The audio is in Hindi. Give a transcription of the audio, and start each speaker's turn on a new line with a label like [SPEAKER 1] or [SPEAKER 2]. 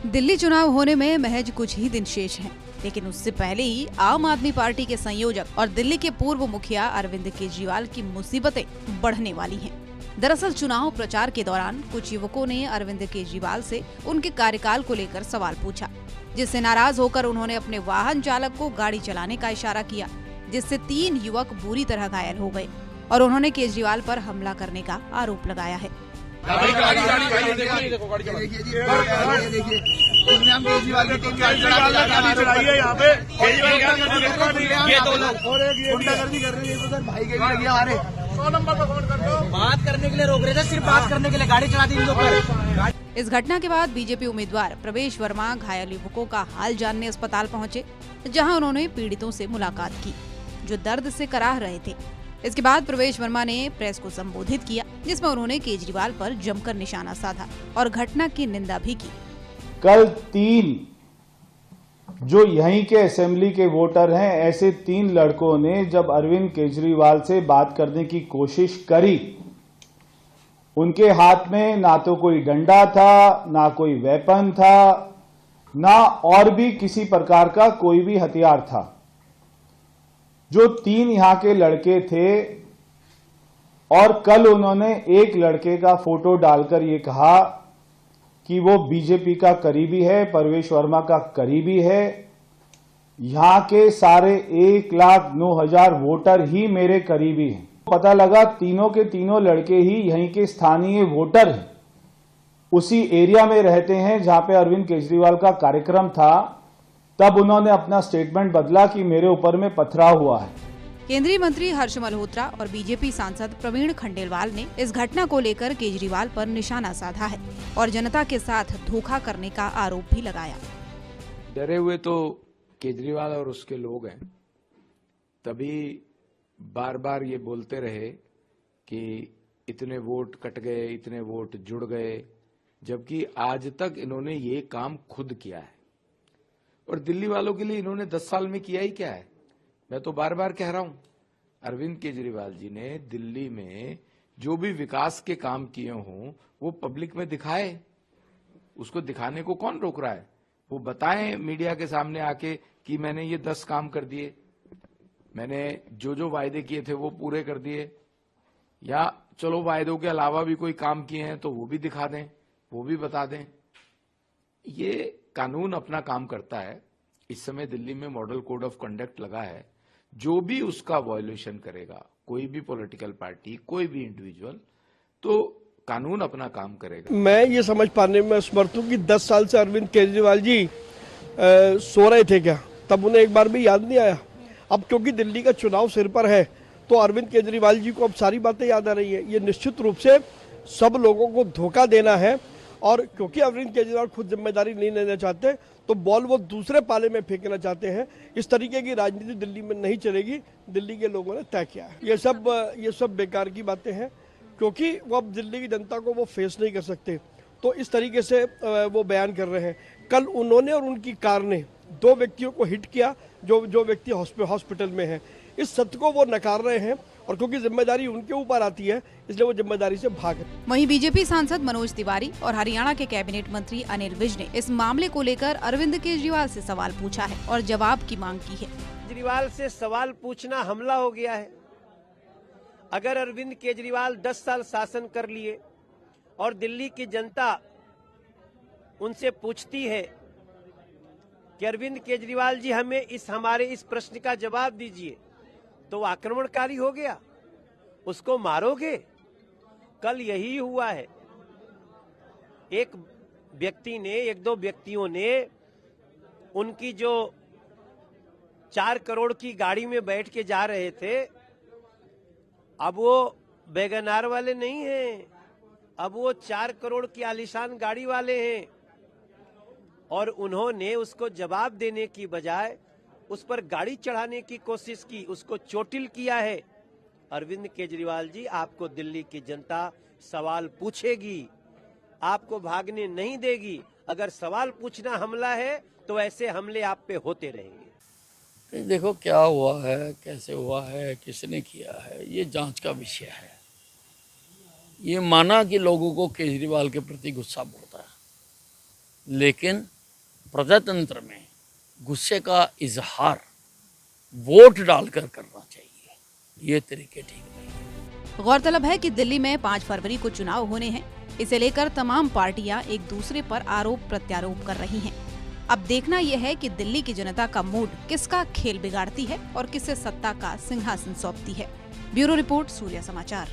[SPEAKER 1] दिल्ली चुनाव होने में महज कुछ ही दिन शेष हैं, लेकिन उससे पहले ही आम आदमी पार्टी के संयोजक और दिल्ली के पूर्व मुखिया अरविंद केजरीवाल की मुसीबतें बढ़ने वाली हैं। दरअसल चुनाव प्रचार के दौरान कुछ युवकों ने अरविंद केजरीवाल से उनके कार्यकाल को लेकर सवाल पूछा, जिससे नाराज होकर उन्होंने अपने वाहन चालक को गाड़ी चलाने का इशारा किया, जिससे 3 युवक बुरी तरह घायल हो गए और उन्होंने केजरीवाल पर हमला करने का आरोप लगाया है।
[SPEAKER 2] बात करने के लिए रोक रहे थे, सिर्फ बात करने के लिए गाड़ी चला दी इन लोगों पर।
[SPEAKER 1] इस घटना के बाद बीजेपी उम्मीदवार प्रवेश वर्मा घायल युवकों का हाल जानने अस्पताल पहुंचे, जहां उन्होंने पीड़ितों से मुलाकात की, जो दर्द से कराह रहे थे। इसके बाद प्रवेश वर्मा ने प्रेस को संबोधित किया, जिसमें उन्होंने केजरीवाल पर जमकर निशाना साधा और घटना की निंदा भी की।
[SPEAKER 3] कल 3 जो यहीं के असेंबली के वोटर हैं, ऐसे 3 लड़कों ने जब अरविंद केजरीवाल से बात करने की कोशिश करी, उनके हाथ में ना तो कोई डंडा था, ना कोई वेपन था, ना और भी किसी प्रकार का कोई भी हथियार था। जो 3 यहां के लड़के थे और कल उन्होंने एक लड़के का फोटो डालकर ये कहा कि वो बीजेपी का करीबी है, प्रवेश वर्मा का करीबी है। यहां के सारे 1,09,000 वोटर ही मेरे करीबी हैं। पता लगा तीनों के तीनों लड़के ही यहीं के स्थानीय वोटर हैं, उसी एरिया में रहते हैं जहां पे अरविंद केजरीवाल का कार्यक्रम था। तब उन्होंने अपना स्टेटमेंट बदला कि मेरे ऊपर में पथराव हुआ है।
[SPEAKER 1] केंद्रीय मंत्री हर्ष मल्होत्रा और बीजेपी सांसद प्रवीण खंडेलवाल ने इस घटना को लेकर केजरीवाल पर निशाना साधा है और जनता के साथ धोखा करने का आरोप भी लगाया।
[SPEAKER 4] डरे हुए तो केजरीवाल और उसके लोग हैं, तभी बार बार ये बोलते रहे कि इतने वोट कट गए, इतने वोट जुड़ गए, जबकि आज तक इन्होंने ये काम खुद किया है। और दिल्ली वालों के लिए इन्होंने 10 साल में किया ही क्या है। मैं तो बार बार कह रहा हूं, अरविंद केजरीवाल जी ने दिल्ली में जो भी विकास के काम किए हों वो पब्लिक में दिखाए। उसको दिखाने को कौन रोक रहा है? वो बताएं मीडिया के सामने आके कि मैंने ये 10 काम कर दिए, मैंने जो वायदे किए थे वो पूरे कर दिए, या चलो वायदों के अलावा भी कोई काम किए हैं तो वो भी दिखा दें, वो भी बता दें। ये कानून अपना काम करता है। इस समय दिल्ली में मॉडल कोड ऑफ कंडक्ट लगा है। जो भी उसका वायोलेशन करेगा, कोई भी पॉलिटिकल पार्टी, कोई भी इंडिविजुअल, तो कानून अपना काम करेगा।
[SPEAKER 5] मैं ये समझ पाने में असमर्थ हूं कि 10 साल से अरविंद केजरीवाल जी सो रहे थे क्या, तब उन्हें एक बार भी याद नहीं आया। अब क्योंकि दिल्ली का चुनाव सिर पर है तो अरविंद केजरीवाल जी को अब सारी बातें याद आ रही है। ये निश्चित रूप से सब लोगों को धोखा देना है, और क्योंकि अरविंद केजरीवाल खुद जिम्मेदारी नहीं लेना चाहते तो बॉल वो दूसरे पाले में फेंकना चाहते हैं। इस तरीके की राजनीति दिल्ली में नहीं चलेगी, दिल्ली के लोगों ने तय किया है। ये सब बेकार की बातें हैं, क्योंकि वो अब दिल्ली की जनता को वो फेस नहीं कर सकते, तो इस तरीके से वो बयान कर रहे हैं। कल उन्होंने और उनकी कार ने 2 व्यक्तियों को हिट किया, जो व्यक्ति हॉस्पिटल में है। इस सत्य को वो नकार रहे हैं, और क्योंकि जिम्मेदारी उनके ऊपर आती है इसलिए वो जिम्मेदारी से भाग रहे हैं।
[SPEAKER 1] वहीं बीजेपी सांसद मनोज तिवारी और हरियाणा के कैबिनेट मंत्री अनिल विज ने इस मामले को लेकर अरविंद केजरीवाल से सवाल पूछा है और जवाब की मांग की है।
[SPEAKER 2] केजरीवाल से सवाल पूछना हमला हो गया है। अगर अरविंद केजरीवाल 10 साल शासन कर लिए और दिल्ली की जनता उनसे पूछती है कि अरविंद केजरीवाल जी हमें हमारे इस प्रश्न का जवाब दीजिए, तो आक्रमणकारी हो गया, उसको मारोगे। कल यही हुआ है। एक 2 व्यक्तियों ने उनकी जो 4 करोड़ की गाड़ी में बैठ के जा रहे थे, अब वो वैगनार वाले नहीं हैं, अब वो 4 करोड़ की आलीशान गाड़ी वाले हैं, और उन्होंने उसको जवाब देने की बजाय उस पर गाड़ी चढ़ाने की कोशिश की, उसको चोटिल किया है। अरविंद केजरीवाल जी, आपको दिल्ली की जनता सवाल पूछेगी, आपको भागने नहीं देगी। अगर सवाल पूछना हमला है तो ऐसे हमले आप पे होते रहेंगे।
[SPEAKER 6] देखो क्या हुआ है, कैसे हुआ है, किसने किया है, ये जांच का विषय है। ये माना कि लोगों को केजरीवाल के प्रति गुस्सा बहुत है, लेकिन प्रजातंत्र में गुस्से का इजहार वोट डालकर करना चाहिए। ये तरीके ठीक नहीं।
[SPEAKER 1] गौरतलब है कि दिल्ली में 5 फरवरी को चुनाव होने हैं। इसे लेकर तमाम पार्टियां एक दूसरे पर आरोप प्रत्यारोप कर रही हैं। अब देखना यह है कि दिल्ली की जनता का मूड किसका खेल बिगाड़ती है और किसे सत्ता का सिंहासन सौंपती है। ब्यूरो रिपोर्ट, सूर्य समाचार।